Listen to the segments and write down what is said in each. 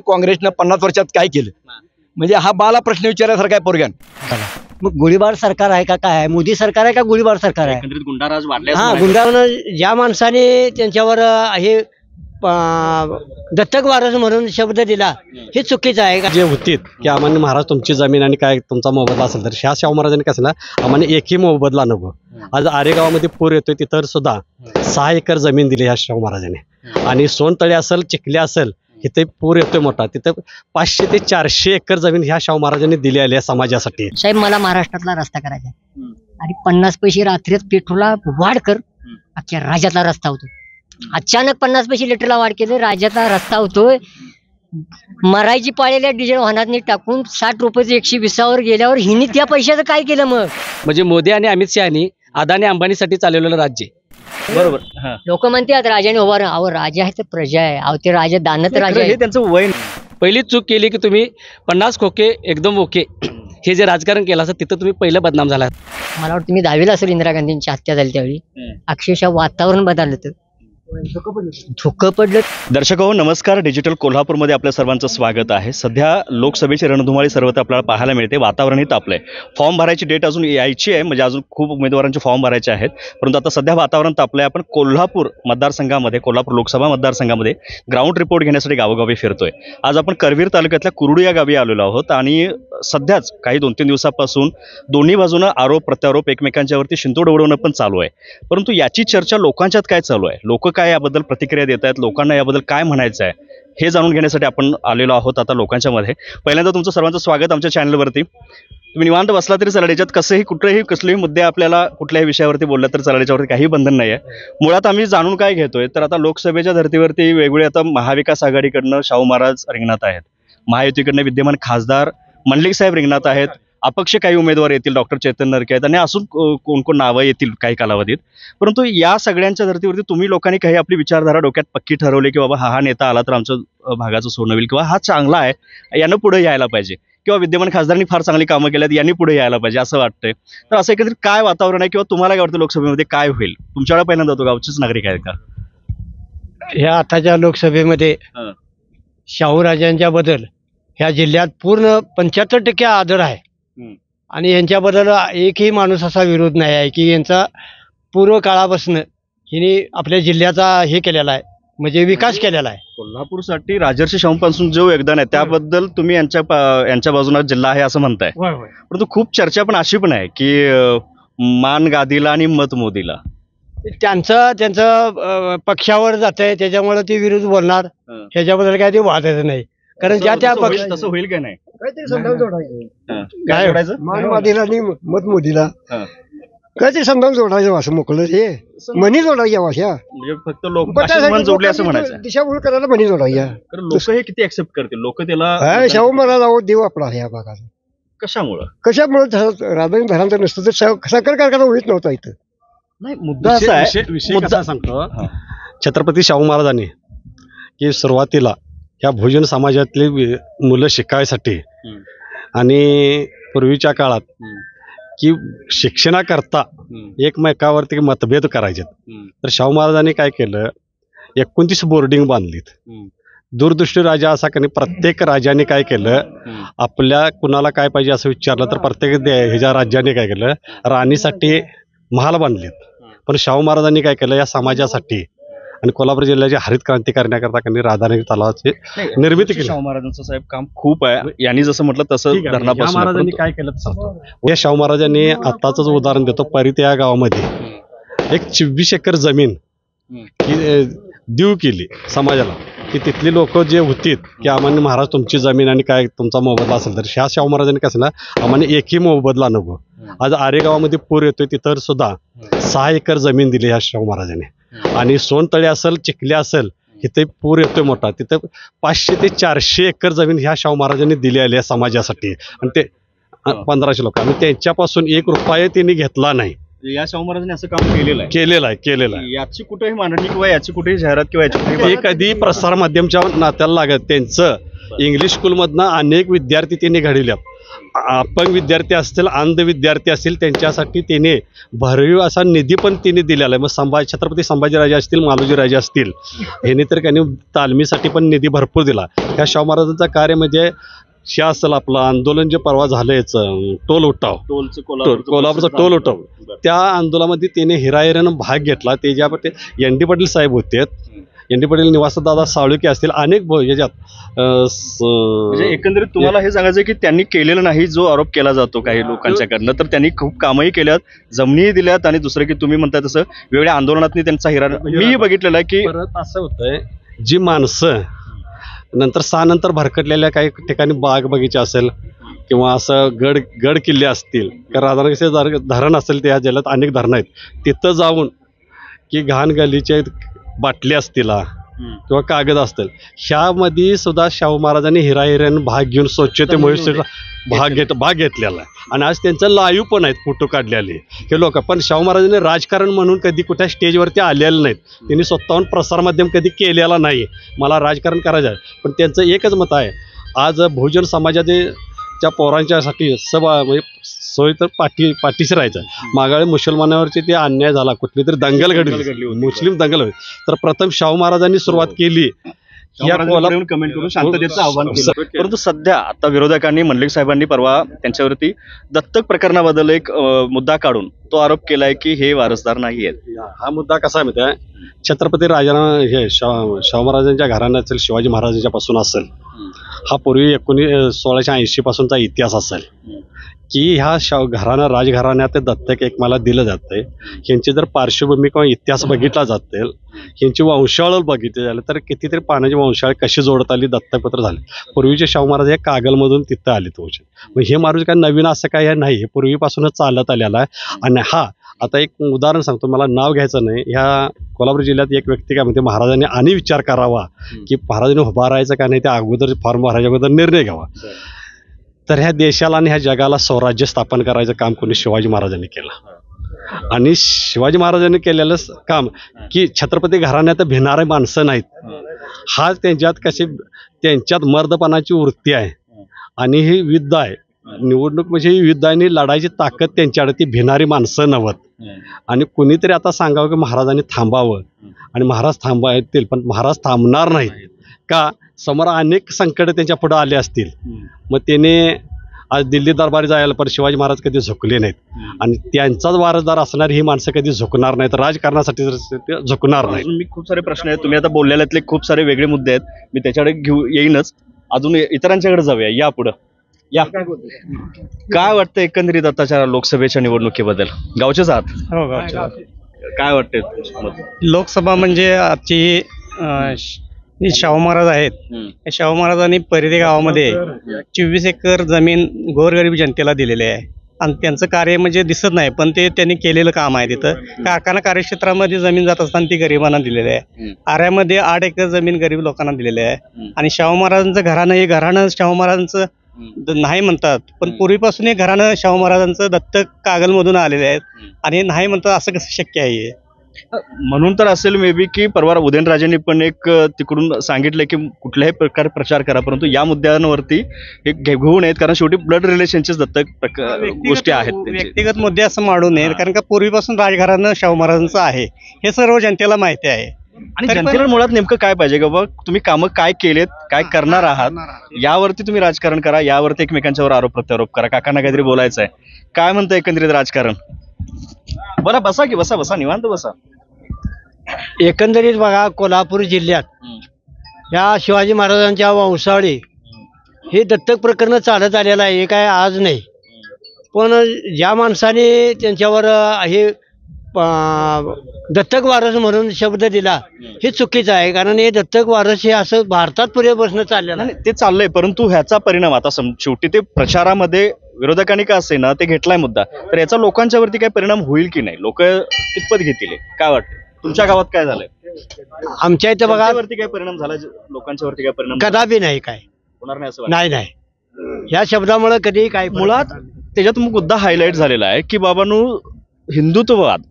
काँग्रेसनं 50 वर्षात काय केलं म्हणजे हा बाला प्रश्न विचारण्यासारखा आहे पोरग्यान. मग गोळीबार सरकार आहे का काय आहे? मोदी सरकार आहे का गोळीबार सरकार आहे? एकंदरीत गुंडाराज वाढले हा, गुंडाळून ज्या माणसाने त्यांच्यावर हे दत्तक वारस म्हणून शब्द दिला हे चुकीचं आहे का? जे होती की आम्हाला महाराज तुमची जमीन आणि काय तुमचा मोबदला असेल तर ह्या शाहू महाराजांनी कसं ना आम्हाला एकही मोबदला नको. आज आरेगावामध्ये पूर येतोय तिथं सुद्धा 6 एकर जमीन दिली ह्या शाहू महाराजांनी. आणि सोनतळे असेल चिखले असेल इथे पूर येतोय मोठा तिथं 500 ते 400 एकर जमीन ह्या शाहू महाराजांनी दिली आहे समाजासाठी. साहेब मला महाराष्ट्रातला रस्ता करायचा आहे आणि 50 पैसे रात्रीत पेट्रोलला वाढ कर अख्ख्या राज्यातला रस्ता होतो. अचानक 50 पैसे लिटरला वाढ केले राज्यातला रस्ता होतोय. मरायची पाळलेल्या डिझेल वाहनात टाकून 60 रुपये 120वर गेल्यावर हिनी त्या पैशाचं काय केलं? मग म्हणजे मोदी आणि अमित शहानी अदानी अंबानीसाठी चालवलेलं राज्य. बरोबर. लोक म्हणतात राजाने उभा राहा. अहो राजा आहे तर प्रजा आहे. अहो ते राजा दानत राजा हे आहे. त्यांचं वय पहिली चूक केली की तुम्ही 50 खोके एकदम ओके हे जे राजकारण केलं असं तिथं तुम्ही पहिलं बदनाम झाला. मला वाटतं मी 10वीला असेल इंदिरा गांधींची हत्या झाली त्यावेळी अक्षरशः वातावरण बदललं तर धुकं पडलं. दर्शक हो नमस्कार. डिजिटल कोल्हापूरमध्ये आपल्या सर्वांचं स्वागत आहे. सध्या लोकसभेची रणधुमाळी सर्वत्र आपल्याला पाहायला मिळते. वातावरणही तापलंय. फॉर्म भरायची डेट अजून यायची आहे म्हणजे अजून खूप उमेदवारांचे फॉर्म भरायचे आहेत परंतु आता सध्या वातावरण तापलंय. आपण कोल्हापूर मतदारसंघामध्ये कोल्हापूर लोकसभा मतदारसंघामध्ये ग्राउंड रिपोर्ट घेण्यासाठी गावोगावी फिरतोय. आज आपण करवीर तालुक्यातल्या कुरडू या गावी आलेलो आहोत आणि सध्याच काही 2-3 दिवसापासून दोन्ही बाजूनं आरोप प्रत्यारोप एकमेकांच्यावरती शिंतोड उडवणं पण चालू आहे. परंतु याची चर्चा लोकांच्यात काय चालू आहे, लोक काय याबद्दल प्रतिक्रिया देत आहेत, लोकांना याबद्दल काय म्हणायचं आहे हे जाणून घेण्यासाठी आपण आलेलो आहोत आता लोकांच्या मध्ये. पहिल्यांदा तुमचं सर्वांचं स्वागत आमच्या चॅनलवरती. तुम्ही निवांत बसला तरी चालेल. याच्यात कसंही कुठलेही कसलेही मुद्दे आपल्याला कुठल्याही विषयावरती बोलला तर चालेल. याच्यावरती काही बंधन नाही आहे. मुळात आम्ही जाणून काय घेतोय तर आता लोकसभेच्या धर्तीवरती वेगवेगळे आता महाविकास आघाडीकडनं शाहू महाराज रिंगणात आहेत, महायुतीकडनं विद्यमान खासदार मंडलिक साहेब रिंगणात आहेत, अपक्ष काही उमेदवार येतील, डॉक्टर चेतन नरके आहेत आणि असून कोण कोण नावं येतील काही कालावधीत. परंतु या सगळ्यांच्या धर्तीवरती तुम्ही लोकांनी काही आपली विचारधारा डोक्यात पक्की ठरवली की बाबा हा नेता आला तर आमचं भागाचं सोनं होईल किंवा हा चांगला आहे यानं पुढे यायला पाहिजे किंवा विद्यमान खासदारांनी फार चांगली कामं केल्यात यांनी पुढे यायला पाहिजे असं वाटतंय. तर असं एकंदरीत काय वातावरण आहे किंवा तुम्हाला काय वाटतं लोकसभेमध्ये काय होईल? तुमच्याकडे पहिल्यांदा तो गावचेच नागरिक आहेत का? ह्या आताच्या लोकसभेमध्ये शाहू राजांच्या बद्दल ह्या जिल्ह्यात पूर्ण 75% आदर आहे आणि यांच्याबद्दल एकही माणूस असा विरोध नाही आहे की यांचा पूर्व काळापासून हिने आपल्या जिल्ह्याचा हे केलेला आहे म्हणजे विकास केलेला आहे. कोल्हापूरसाठी राजर्षी शाहूंपासून जो योगदान आहे त्याबद्दल तुम्ही यांच्या बाजूला जिल्हा आहे असं म्हणताय. परंतु खूप चर्चा पण अशी पण आहे की मान गादीला आणि मत मोदीला. त्यांचं पक्षावर जात आहे त्याच्यामुळे ते विरोध बोलणार ह्याच्याबद्दल काय ते वादायचं नाही. कारण त्या पक्ष तसं होईल का नाही? काय मान मोदीला आणि मत मोदीला काय ते समजावून जोडायचं असं मोकळं हे मनी जोडायच्या भाषा म्हणजे फक्त लोक मन जोडले असं म्हणायचं. दिशाभूल करायला मनी जोडायच्या. लोक हे किती ऍक्सेप्ट करतील? लोक त्याला शाहू महाराज आहोत देव आपला ह्या भागात. कशामुळे राजधानी धरांतर नसतं तर साखर कारखाना होईत नव्हता इथं. नाही मुद्दा असा आहे, मुद्दा सांगतो. छत्रपती शाहू महाराजांनी की सुरुवातीला ह्या भोजन समाजातली मुलं शिकायसाठी आणि पूर्वीच्या काळात की शिक्षणाकरता एकमेकावरती मतभेद करायचे तर शाहू महाराजांनी काय केलं 29 बोर्डिंग बांधलीत. दूरदृष्टी राजा असा की प्रत्येक राजाने काय केलं आपल्या कुणाला काय पाहिजे असं विचारलं तर प्रत्येक ह्याच्या राज्याने काय केलं राणीसाठी महाल बांधलेत. पण शाहू महाराजांनी काय केलं या समाजासाठी आणि कोल्हापूर जिल्ह्याची हरित क्रांती करण्याकरता त्यांनी राधानगरी तलावाची निर्मिती केली. शाहू महाराजांचं साहेब काम खूप आहे. यांनी जसं म्हटलं तसं धरणापासून महाराजांनी काय केलं या शाहू महाराजांनी आत्ताच उदाहरण देतो. परित या गावामध्ये एक 26 एकर जमीन ही देऊ केली समाजाला की तिथली लोक जे होती की आम्हाला महाराज तुमची जमीन आणि काय तुमचा मोबदला असेल तर ह्या शाहू महाराजांनी कसं ना आम्हाला एकही मोबदला नको. आज आरेगावामध्ये पूर येतोय तिथं सुद्धा 6 एकर जमीन दिली ह्या शाहू महाराजांनी. आणि सोनतळे असेल चिखले असेल इथे पूर येतोय मोठा तिथं 500 ते 400 एकर जमीन ह्या शाहू महाराजांनी दिली आली आहे समाजासाठी आणि ते 1500 लोक आणि त्यांच्यापासून 1 रुपया त्यांनी घेतला नाही. या शाहू महाराजांनी असं काम केलेलं आहे. याची कुठेही मांडणी किंवा याची कुठेही जाहिरात किंवा याची कधी प्रसार माध्यमच्या नात्याला लागत. त्यांचं इंग्लिश स्कूलमधनं अनेक विद्यार्थी त्यांनी घडविल्यात अपंग विद्यार्थी असतील, अंध विद्यार्थी असतील, त्यांच्यासाठी त्याने भरीव असा निधी पण तिने दिलेला आहे. मग छत्रपती संभाजीराजे असतील, मालोजीराजे असतील, ह्यांनी तर त्यांनी तालमीसाठी पण निधी भरपूर दिला. ह्या शाहू महाराजांचं कार्य म्हणजे हे असेल आपलं आंदोलन जे परवा झालं याचं टोल उठाव, कोल्हापूरचा टोल उठाव, त्या आंदोलनामध्ये त्याने हिराहिरानं भाग घेतला. त्याच्यामध्ये एन डी पाटील साहेब होते, एन डी पाटील, निवासदादा साळुके असतील, अनेक याच्यात म्हणजे एकंदरीत तुम्हाला हे सांगायचं की त्यांनी केलेलं नाही जो आरोप केला जातो काही लोकांच्याकडनं, तर त्यांनी खूप कामही केल्यात, जमिनीही दिल्यात, आणि दुसरं की तुम्ही म्हणताय तसं वेगवेगळ्या आंदोलनातनी त्यांचा मीही बघितलेलं आहे की परत असं होतंय जी माणसं नंतर नंतर भरकटलेल्या काही ठिकाणी बाग बगीचा असेल किंवा असं गड किल्ले असतील, राधानगरचे धरण असेल, त्या जिल्ह्यात अनेक धरणं आहेत, तिथं जाऊन की घाण गलीचे बाटली असतील किंवा कागद असतील, ह्यामध्ये सुद्धा शाहू महाराजांनी हिराहिरानं भाग घेऊन स्वच्छते मोहिमेचा भाग घेतलेला आहे. आणि आज त्यांचं लाईव्ह पण आहेत फोटो काढलेले हे लोक. पण शाहू महाराजांनी राजकारण म्हणून कधी कुठल्या स्टेजवरती आलेलं नाहीत, त्यांनी स्वतःहून प्रसारमाध्यम कधी केलेला नाही, मला राजकारण करायचं आहे. पण त्यांचं एकच मत आहे, आज बहुजन समाजाच्या पोरांच्यासाठी म्हणजे सोय तर पाठीशी राहायचं. मागाळे मुसलमानावरची ते अन्याय झाला, कुठली तरी दंगल घडली, मुस्लिम दंगल होती, तर प्रथम शाहू महाराजांनी सुरुवात केली. कमेंट करून शांततेचं आव्हान केलं. परंतु सध्या आता विरोधकांनी, मंडलिक साहेबांनी परवा त्यांच्यावरती दत्तक प्रकरणाबद्दल एक मुद्दा काढून तो आरोप केलाय की हे वारसदार नाही आहेत. हा मुद्दा कसा आहे माहिती आहे, छत्रपती हे शाहू महाराजांच्या घराण्यात असेल, शिवाजी महाराजांच्या पासून असेल, हा पूर्वी 1680 पासूनचा इतिहास असेल की ह्या घराणं राजघराण्यात दत्तक एक मला दिलं जातंय. ह्यांची जर पार्श्वभूमी किंवा इतिहास बघितला जातील, ह्यांची वंशावळ बघितली झालं तर कितीतरी पाण्याची वंशावळ कशी जोडत आली, दत्तकपत्र झाले. पूर्वीचे शाहू महाराज हे कागलमधून तिथं आले तुमचे. मग हे महाराज काय नवीन असं काय नाही, हे पूर्वीपासूनच चालत आलेलं आहे. आणि आता एक उदाहरण सांगतो, मला नाव घ्यायचं नाही, ह्या कोल्हापूर जिल्ह्यात एक व्यक्ती काय म्हणते, महाराजांनी आणि विचार करावा की महाराजांनी उभा राहायचं का नाही, त्या अगोदर फॉर्म भरायच्या अगोदर निर्णय घ्यावा. तर ह्या देशाला आणि ह्या जगाला स्वराज्य स्थापन करायचं काम कोणी शिवाजी महाराजांनी केलं. आणि शिवाजी महाराजांनी केलेलं काम की छत्रपती घराण्यात भिणारे माणसं नाहीत, हा त्यांच्यात मर्दपणाची वृत्ती आहे आणि ही युद्ध आहे. निवडणूक म्हणजे ही युद्ध आणि लढायची ताकद त्यांच्याकडे, ती भिणारी माणसं नव्हत. आणि कुणीतरी आता सांगावं की महाराजांनी थांबावं, आणि महाराज थांबायतील, पण महाराज थांबणार नाहीत का, समोर अनेक संकट त्यांच्या पुढे आले असतील. मग त्याने आज दिल्ली दरबारी जायला, पण शिवाजी महाराज कधी झुकले नाहीत, आणि त्यांचाच वारसदार असणार ही माणसं कधी झुकणार नाहीत, राजकारणासाठी झुकणार नाही. मी खूप सारे प्रश्न आहेत, तुम्ही आता बोललेल्यातले खूप सारे वेगळे मुद्दे आहेत, मी त्याच्याकडे येईनच. अजून इतरांच्याकडे जाऊया, या पुढं या. काय वाटतं एकंदरीत आताच्या लोकसभेच्या निवडणुकीबद्दल? गावचेच आहात? हो, गावचे. काय वाटतंय? लोकसभा म्हणजे आजची हे शाहू महाराज आहेत, शाहू महाराजांनी परिधे गावामध्ये 24 एकर जमीन गोरगरीब जनतेला दिलेली आहे. आणि त्यांचं कार्य म्हणजे दिसत नाही, पण ते त्यांनी केलेलं काम आहे. तिथं कारखाना कार्यक्षेत्रामध्ये जमीन जात असताना ती गरिबांना दिलेली आहे. आऱ्यामध्ये 8 एकर जमीन गरीब लोकांना दिलेली आहे. आणि शाहू महाराजांचं घराणं, हे घराणं शाहू महाराजांचं नाही म्हणतात, पण पूर्वीपासून हे घराणं शाहू महाराजांचं दत्तक कागलमधून आलेले आहेत, आणि नाही म्हणतात असं कसं शक्य आहे? म्हणून तर असेल मे बी की परवा उदयनराजेंनी पण एक तिकडून सांगितलंय की कुठल्याही प्रकारे प्रचार करा, परंतु या मुद्द्यांवरती हे घेऊ नयेत, कारण शेवटी ब्लड रिलेशनचे दत्तक गोष्टी आहेत. व्यक्तिगत मुद्दे असं मांडू नये, कारण का पूर्वीपासून राजघराणं शाहू महाराजांचं आहे, हे सर्व जनतेला माहिती आहे. आणि जनतेला मुळात नेमकं काय पाहिजे का बाबा, तुम्ही कामं काय केलेत, काय करणार आहात, यावरती तुम्ही राजकारण करा, यावरती एकमेकांच्यावर आरोप प्रत्यारोप करा. काकांना काहीतरी बोलायचं आहे, काय म्हणतं एकंदरीत राजकारण? बरं, बसा की बसा, निवांत बसा. एकंदरीत बघा, कोल्हापूर जिल्ह्यात या शिवाजी महाराजांच्या वंशावळी हे दत्तक प्रकरण चालत आलेलं आहे, हे काय आज नाही. पण ज्या माणसाने त्यांच्यावर हे दत्तक वारस म्हणून शब्द दिला, हे चुकीचं आहे. कारण हे दत्तक वारस हे असं भारतात पूर्वीपासून चाललेलं आहे, ते चाललंय. परंतु ह्याचा परिणाम आता शेवटी ते प्रचारामध्ये विरोधकांनी का असे ना ते घेतलाय मुद्दा, तर याचा लोकांच्यावरती काय परिणाम होईल की नाही, लोक कितपत घेतील, काय वाटतं? तुमच्या गावात काय झालंय? आमच्या इथं बघा, काय परिणाम झाला, लोकांच्यावरती काय परिणाम कदापि नाही, काय होणार नाही असं? नाही, ह्या शब्दामुळे कधी काय. मुळात त्याच्यात मुद्दा हायलाईट झालेला आहे की बाबांनो, हिंदुत्ववाद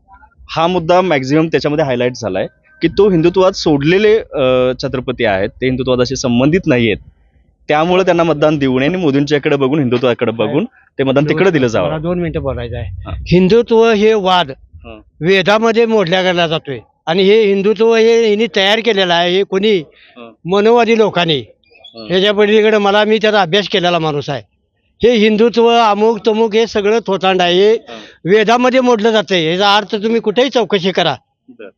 हा मुद्दा मॅक्झिमम त्याच्यामध्ये हायलाईट झालाय की तो हिंदुत्ववाद सोडलेले छत्रपती आहेत, ते हिंदुत्वादाशी संबंधित नाही आहेत, त्यामुळे त्यांना मतदान देऊ नये आणि मोदींच्याकडे बघून, हिंदुत्वाकडे बघून ते मतदान तिकडे दिलं मला जावं. 2 मिनिटं बोलायचं हा. आहे. हिंदुत्व हे वाद हा. वेदामध्ये मोडल्या गेला जातोय आणि हे हिंदुत्व हे हिने तयार केलेलं आहे. हे कोणी हा. मनोवादी लोकांनी ह्याच्या पलीकडे मी त्याचा अभ्यास केलेला माणूस आहे. हे हिंदुत्व अमुक तमुक हे सगळं थोतांड आहे. हे वेदामध्ये मोडलं जातंय. याचा अर्थ तुम्ही कुठेही चौकशी करा,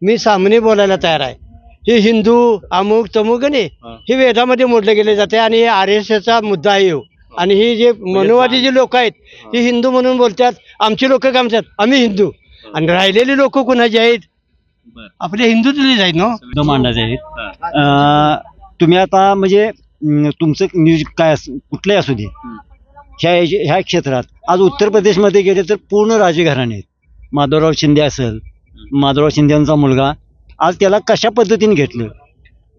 मी सामने बोलायला तयार आहे. हे हिंदू अमुक तमुक नाही, हे वेदामध्ये मोडले गेले जाते आणि हे RSSचा मुद्दा आहे ह्यो. आणि हे जे मनोवादी जे लोक आहेत हे हिंदू म्हणून बोलतात. आमची लोक काय म्हणतात, आम्ही हिंदू. आणि राहिलेली लोक कुणाची आहेत, आपले हिंदूतलेच आहेत ना. मांडायचे आहेत. तुम्ही आता म्हणजे तुमचं न्यूज काय कुठलंही असू दे, ह्या क्षेत्रात आज उत्तर प्रदेशमध्ये गेले तर पूर्ण राजघराणे आहेत. माधवराव शिंदे असेल, माधवराव शिंदेचा मुलगा, आज त्याला कशा पद्धतीने घेतलं.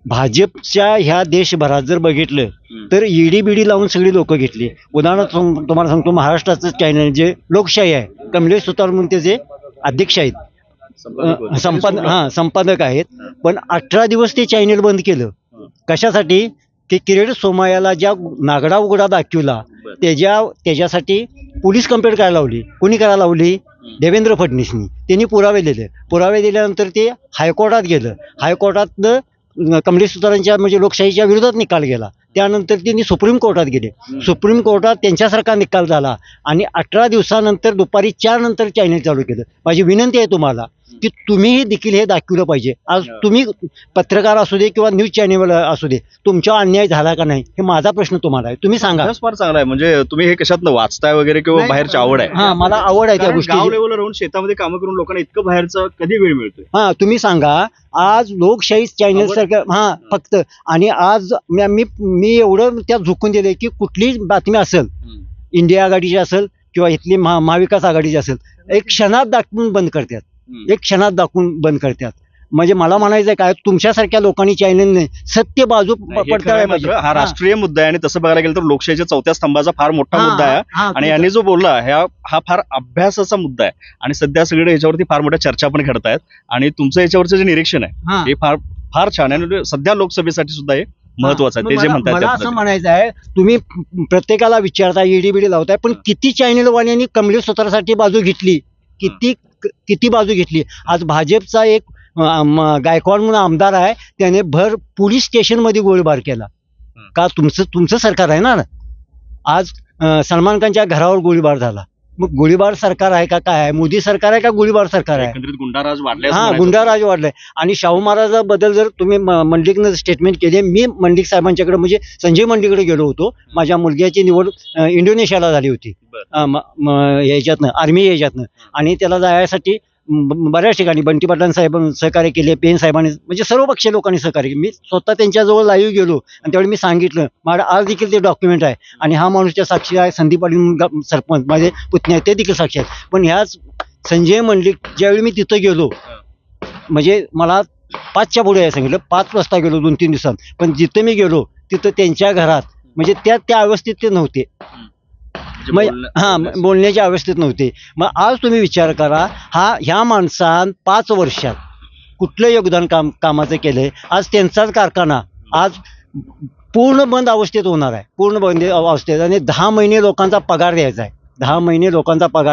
भाजपच्या ह्या देशभरात जर बघितलं तर ईडी बिडी लावून सगळी लोक घेतली. उदाहरणार्थ तुम्हाला सांगतो, महाराष्ट्राचं चॅनल जे लोकशाही आहे, कमलेश सुतार म्हणून त्याचे अध्यक्ष आहेत, संपादक आहेत. पण 18 दिवस ते चॅनल बंद केलं. कशासाठी की किरीट सोमय्याला ज्या नागडा उघडा दाखवला त्याच्यासाठी पोलीस कंप्लेंट करायला लावली. कोणी करायला लावली? देवेंद्र फडणवीसनी. त्यांनी पुरावे दिल्यानंतर ते हायकोर्टात गेलं. हायकोर्टातनं कमलेश सुतारांच्या म्हणजे लोकशाहीच्या विरोधात निकाल गेला. त्यानंतर त्यांनी सुप्रीम कोर्टात गेले. सुप्रीम कोर्टात त्यांच्यासारखा निकाल झाला आणि 18 दिवसानंतर दुपारी 4 नंतर चॅनल चालू केलं. माझी विनंती आहे तुम्हाला की तुम्हीही देखील हे दाखवलं पाहिजे. आज तुम्ही पत्रकार असू दे किंवा न्यूज चॅनल असू दे, तुमचा अन्याय झाला का नाही हे माझा प्रश्न तुम्हाला आहे. तुम्ही सांगा. फार चांगला आहे. म्हणजे तुम्ही हे कशातनं वाचताय वगैरे किंवा बाहेरची आवड आहे? हा, मला आवड आहे त्या गोष्टी. गाव लेवलला राहून शेतामध्ये कामं करून लोकांना इतकं बाहेरचं कधी वेळ मिळतोय? हा, तुम्ही सांगा. आज लोकशाही चॅनल सारखं फक्त, आणि आज मी एवढं त्यात झुकून दिले की कुठलीच बातमी असेल, इंडिया आघाडीची असेल किंवा इथली महाविकास आघाडीची असेल, एक क्षणात दाखवून बंद करतात. म्हणजे मला म्हणायचं काय, तुमच्यासारख्या लोकांनी चॅनलने सत्य बाजू पडताळायला पाहिजे. हा राष्ट्रीय मुद्दा आहे आणि तसं बघायला गेलं तर लोकशाहीच्या 4थ्या स्तंभाचा फार मोठा मुद्दा आहे. आणि यांनी जो बोलला हा फार अभ्यासाचा मुद्दा आहे. आणि सध्या सगळे याच्यावरती फार मोठ्या चर्चा पण घडतायत. आणि तुमचं याच्यावरचं जे निरीक्षण आहे हे फार फार छान आहे. आणि सध्या लोकसभेसाठी सुद्धा हे महत्वाचं आहे. ते जे म्हणतात मला असं म्हणायचं आहे, तुम्ही प्रत्येकाला विचारता, ईडी बिडी लावताय, पण किती चॅनलवाल्यांनी कमलेश सुतारसाठी बाजू घेतली, किती बाजू घेतली. आज भाजपचा एक गायकवाड म्हणून आमदार आहे, त्याने भर पोलीस स्टेशनमध्ये गोळीबार केला. का? तुमचं सरकार आहे ना. आज सलमान खानच्या घरावर गोळीबार झाला. मग गोळीबार सरकार आहे का काय आहे? मोदी सरकार आहे का गोळीबार सरकार आहे? एकंदरीत गुंडाराज वाढलाय. गुंडाराज वाढलाय. आणि शाहू महाराजाबद्दल जर तुम्ही मंडलिकनं स्टेटमेंट केले, मी मंडलिक साहेबांच्याकडे म्हणजे संजय मंडलिकडे गेलो होतो. माझ्या मुलग्याची निवड इंडोनेशियाला झाली होती ह्याच्यातनं, आर्मी ह्याच्यातनं. आणि त्याला जायसाठी बऱ्याच ठिकाणी बंटी पाटलां साहेब सहकार्य केले, पेन साहेबांनी, म्हणजे सर्व पक्षीय लोकांनी सहकार्य केले. मी स्वतः त्यांच्याजवळ लाईव्ह गेलो आणि त्यावेळी मी सांगितलं, माझ्या आज देखील ते डॉक्युमेंट आहे. आणि हा माणूसच्या साक्षी आहे, संदीप पाटील सरपंच माझे पुतणे आहेत, ते देखील साक्षी आहेत. पण ह्याच संजय मंडलिक ज्यावेळी मी तिथं गेलो, म्हणजे मला 5च्या पुढे आहे सांगितलं, 5 वाजता गेलो 2-3 दिवसात. पण जिथं मी गेलो तिथं त्यांच्या घरात म्हणजे त्या अवस्थेत ते नव्हते. बोलण्याच्या अवस्थेत नव्हते. मग आज तुम्ही विचार करा, ह्या माणसानं 5 वर्षात कुठलं योगदान कामाचं केलंय. आज त्यांचाच कारखाना आज पूर्ण बंद अवस्थेत होणार आहे, पूर्ण बंद अवस्थेत. आणि 10 महिने लोकांचा पगार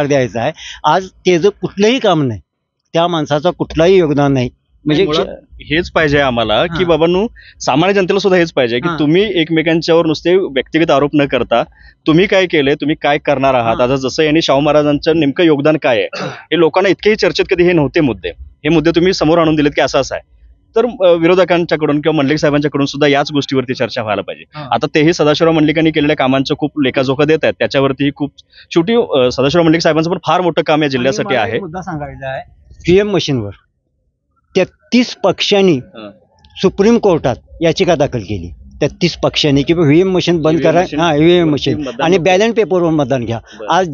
द्यायचा आहे. आज त्याचं कुठलंही काम नाही, त्या माणसाचं कुठलंही योगदान नाही. म्हणजे हेच पाहिजे आम्हाला की बाबांनो, सामान्य जनतेला सुद्धा हेच पाहिजे की तुम्ही एकमेकांच्यावर नुसते व्यक्तिगत आरोप न करता तुम्ही काय केलंय, तुम्ही काय करणार आहात. आता जसं यांनी शाहू महाराजांचं नेमकं योगदान काय आहे हे लोकांना इतकेही चर्चेत कधी हे नव्हते मुद्दे, हे मुद्दे तुम्ही समोर आणून दिलेत की असं आहे. तर विरोधकांच्याकडून किंवा मंडलिक साहेबांच्याकडून सुद्धा याच गोष्टीवरती चर्चा व्हायला पाहिजे. आता तेही सदाशिवराव मंडलिकांनी केलेल्या कामांचं खूप लेखाजोखा देत आहेत, त्याच्यावरती खूप शेवटी सदाशिवराव मंडलिक साहेबांचं पण फार मोठं काम या जिल्ह्यासाठी आहे. मुद्दा सांगायचा आहे, ईव्हीएम मशीनवर 33 पक्षांनी सुप्रीम कोर्टात याचिका दाखल केली. 33 पक्षांनी की ईव्हीएम मशीन बंद करा, ईव्हीएम मशीन आणि बॅलेट पेपरवर मतदान घ्या. आज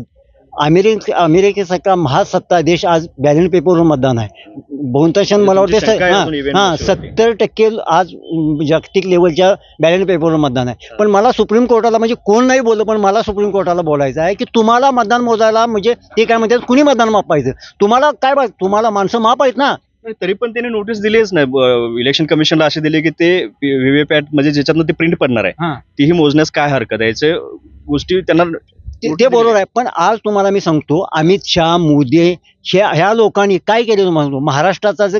अमेरिकेसारखा महासत्ता देश आज बॅलेट पेपरवर मतदान आहे. बहुतांशाने मला वाटतं 70% आज जागतिक लेवलच्या बॅलेट पेपरवर मतदान आहे. पण मला सुप्रीम कोर्टाला, म्हणजे कोण नाही बोललं, पण मला सुप्रीम कोर्टाला बोलायचं आहे की तुम्हाला मतदान मोजायला, म्हणजे ते काय म्हणतात, कुणी मतदान मापायचं, तुम्हाला काय, तुम्हाला माणसं माप आहेत ना, तरी पण त्यांनी नोटीस दिलीच नाही इलेक्शन कमिशनला, अशी दिली की ते व्हीव्हीपॅट म्हणजे ज्याच्यातनं ते प्रिंट पडणार आहे हा. तीही मोजण्यास काय हरकत आहे, याचे गोष्टी त्यांना ते बरोबर आहे. पण आज तुम्हाला मी सांगतो, अमित शहा, मोदी ह्या लोकांनी काय केलं तुम्हाला, महाराष्ट्राचा जर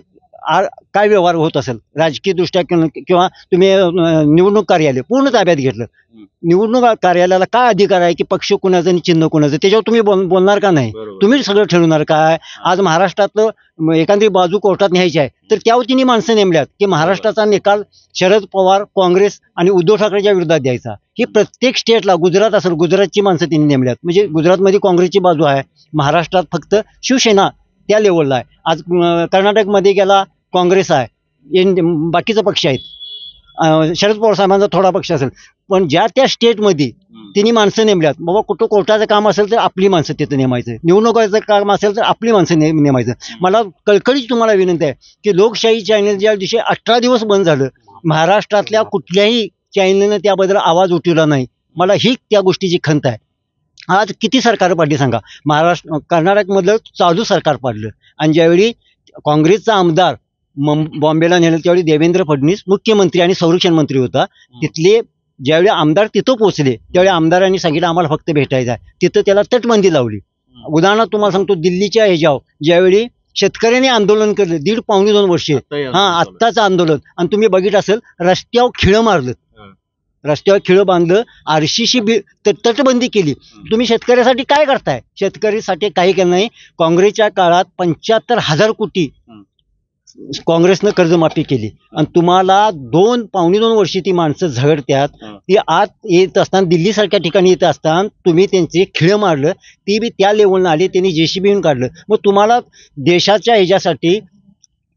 काय व्यवहार होत असेल राजकीय दृष्ट्या किंवा तुम्ही निवडणूक कार्यालय पूर्ण ताब्यात घेतलं, निवडणूक कार्यालयाला काय अधिकार आहे की पक्ष कुणाचं आणि चिन्ह कुणाचं, त्याच्यावर तुम्ही बोलणार का नाही? तुम्ही सगळं ठरवणार काय? आज महाराष्ट्रातलं एखादी बाजू कोर्टात न्यायची आहे तर त्या वतीने माणसं नेमल्यात की महाराष्ट्राचा निकाल शरद पवार, काँग्रेस आणि उद्धव ठाकरेच्या विरोधात द्यायचा. ही प्रत्येक स्टेटला, गुजरात असेल, गुजरातची माणसं त्यांनी नेमल्यात. म्हणजे गुजरातमध्ये काँग्रेसची बाजू आहे, महाराष्ट्रात फक्त शिवसेना त्या लेवलला आहे. आज कर्नाटकमध्ये गेला काँग्रेस आहे, बाकीचे पक्ष आहेत, शरद पवार साहेबांचा थोडा पक्ष असेल, पण ज्या त्या स्टेटमध्ये तिन्ही माणसं नेमल्यात. बाबा कुठं कोर्टाचं काम असेल तर आपली माणसं तिथं नेमायचं, निवडणुकाचं काम असेल तर आपली माणसं नेमायचं. मला कळकळीच तुम्हाला विनंती आहे की लोकशाही चॅनल ज्या दिवशी 18 दिवस बंद झालं, महाराष्ट्रातल्या कुठल्याही चॅनलनं त्याबद्दल आवाज उठवला नाही. मला ही त्या गोष्टीची खंत आहे. आज किती सरकार पाडली सांगा, कर्नाटकमधलं चालू सरकार पाडलं, आणि ज्यावेळी काँग्रेसचा आमदार बॉम्बेला नेलं त्यावेळी देवेंद्र फडणवीस मुख्यमंत्री आणि संरक्षण मंत्री होता. तिथले ज्यावेळी आमदार तिथं पोहोचले त्यावेळी आमदारांनी सांगितलं आम्हाला फक्त भेटायचं आहे, तिथं त्याला तटबंदी लावली. उदाहरणार्थ तुम्हाला सांगतो, दिल्लीच्या ह्याच्यावर ज्यावेळी शेतकऱ्यांनी आंदोलन केलं 1.5-2 वर्षे, आत्ताचं आंदोलन, आणि तुम्ही बघितलं असेल रस्त्यावर खिळं मारलं, रस्त्यावर खिळं बांधलं, RCC तटबंदी केली. तुम्ही शेतकऱ्यासाठी काय करताय? शेतकऱ्यासाठी काही केलं नाही. काँग्रेसच्या काळात 75,000 कोटी काँग्रेसनं कर्जमाफी केली, आणि तुम्हाला 2-2.5 वर्षी ती माणसं झगडत्यात. ती आत येत असताना, दिल्लीसारख्या ठिकाणी येत असताना तुम्ही त्यांचे खिळं मारलं, ती बी त्या लेवलनं आली, त्यांनी JCB येऊन काढलं. मग तुम्हाला देशाच्या ह्याच्यासाठी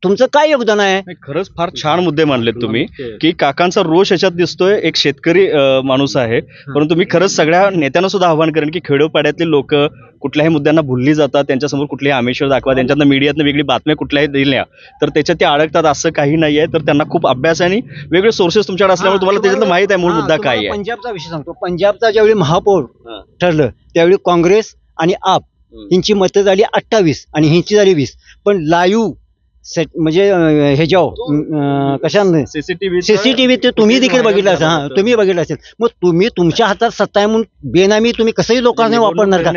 तुमचं काय योगदान आहे? खरंच फार छान मुद्दे मांडलेत तुम्ही, की काकांचा रोष याच्यात दिसतोय. एक शेतकरी माणूस आहे, परंतु मी खरंच सगळ्या नेत्यांना सुद्धा आव्हान करेन की खेडोपाड्यातले लोक कुठल्याही मुद्द्यांना भुलली जातात, त्यांच्यासमोर कुठलेही आमिष दाखवा, त्यांच्यातनं मीडियातनं वेगळी बातम्या कुठल्याही दिल्या तर त्याच्यात ते अडकतात, असं काही नाही आहे. तर त्यांना खूप अभ्यास आणि वेगळे सोर्सेस तुमच्याकडे असल्यामुळे तुम्हाला त्याच्यातलं माहित आहे मूळ मुद्दा काय आहे. पंजाबचा विषय सांगतो. पंजाबचा ज्यावेळी महापौर ठरलं त्यावेळी काँग्रेस आणि आप यांची मतं झाली 28 आणि ह्यांची झाली 20. पण लाईव्ह सेट म्हणजे ह्याच्यावर कशाने CCTV ते तुम्ही देखील बघितलं असेल. हा, तुम्ही बघितलं असेल. मग तुम्ही तुमच्या हातात सत्ता आहे म्हणून बेनामी तुम्ही कसंही लोकांना वापरणार का?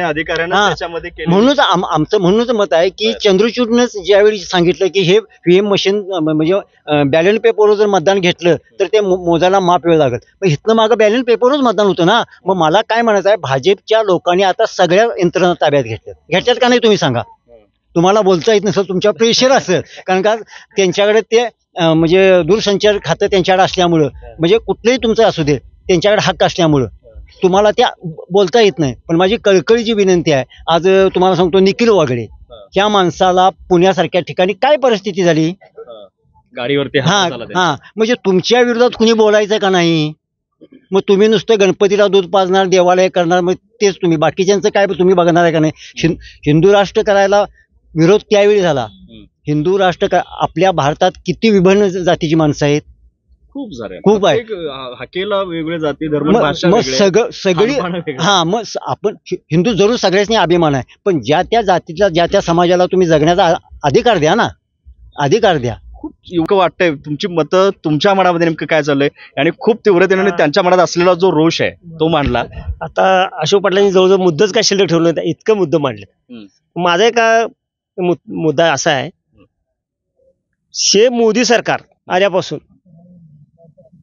म्हणूनच आमचं म्हणूनच मत आहे की चंद्रचूडनं ज्यावेळी सांगितलं की हे VM मशीन म्हणजे बॅलेट पेपरवर जर मतदान घेतलं तर ते मोजायला माप वेळ लागत. मग इथनं मागं बॅलेट पेपरवरच मतदान होतं ना. मग मला काय म्हणायचं आहे, भाजपच्या लोकांनी आता सगळ्या यंत्रणा ताब्यात घेतल्यात का नाही तुम्ही सांगा? तुम्हाला बोलता येत नसेल, तुमच्यावर प्रेशर असेल, कारण का त्यांच्याकडे ते म्हणजे दूरसंचार खातं त्यांच्याकडे असल्यामुळं, म्हणजे कुठलंही तुमचं असू दे त्यांच्याकडे हक्क असल्यामुळं तुम्हाला त्या बोलता येत नाही. पण माझी कळकळीची विनंती आहे, आज तुम्हाला सांगतो निखिल वागळे ह्या माणसाला पुण्यासारख्या ठिकाणी काय परिस्थिती झाली, गाडीवरती म्हणजे तुमच्या विरोधात कुणी बोलायचं का नाही? मग तुम्ही नुसतं गणपतीला दूध पाजणार, देवालय करणार, मग तेच तुम्ही बाकीच्यांचं काय तुम्ही बघणार आहे का नाही? हिंदू राष्ट्र करायला विरोध त्यावेळी झाला. हिंदू राष्ट्र आपल्या भारतात किती विभिन्न जातीची माणसं आहेत, खूप आहे. हाकेला वेगळे जाती धर्म भाषा मग सगळी मग आपण हिंदू जरूर सगळ्यांनी अभिमान आहे, पण ज्या त्या जातीच्या ज्या त्या समाजाला तुम्ही जगण्याचा अधिकार द्या ना, अधिकार द्या. खूप योग्य वाटतंय तुमची मतं, तुमच्या मनामध्ये नेमकं काय चाललंय आणि खूप तीव्रतेने त्यांच्या मनात असलेला जो रोष आहे तो मांडला. आता अशोक पाटलांनी जवळजवळ मुद्दाच काय शिल्लक ठेवलं नाही, इतकं मुद्दे मांडले. माझा एक मुद्दा असा आहे, मोदी सरकार आल्यापासून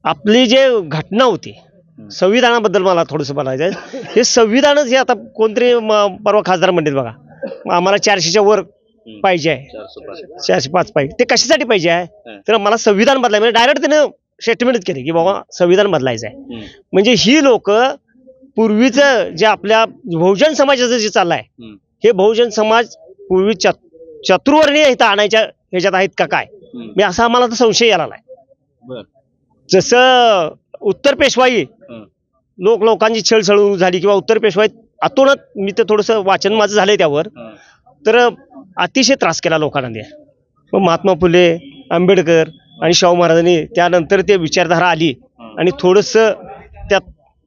आपली जे घटना होती संविधानाबद्दल मला थोडंसं बोलायचं आहे. हे संविधानच हे आता कोणतरी परवा खासदार म्हणतात बघा, आम्हाला 400च्या वर पाहिजे आहे, 405 पाहिजे. ते कशासाठी पाहिजे आहे तर मला संविधान बदलायचं, म्हणजे डायरेक्ट त्यानं स्टेटमेंटच केली की बाबा संविधान बदलायचं आहे. म्हणजे ही लोक पूर्वीचं जे आपल्या बहुजन समाजाचं जे चाललंय, हे बहुजन समाज पूर्वी चतुर्वर्णीय इथं आणायच्या ह्याच्यात आहेत का काय, मी असा आम्हाला तर संशय यायला लागलाय. जसं उत्तर पेशवाई लोकांची छळछळ झाली किंवा उत्तर पेशवाई अतोनात, मी तर थोडंसं वाचन माझं झालंय त्यावर, तर अतिशय त्रास केला लोकांना. मग महात्मा फुले, आंबेडकर आणि शाहू महाराजांनी त्यानंतर ते विचारधारा आली आणि थोडंसं त्यात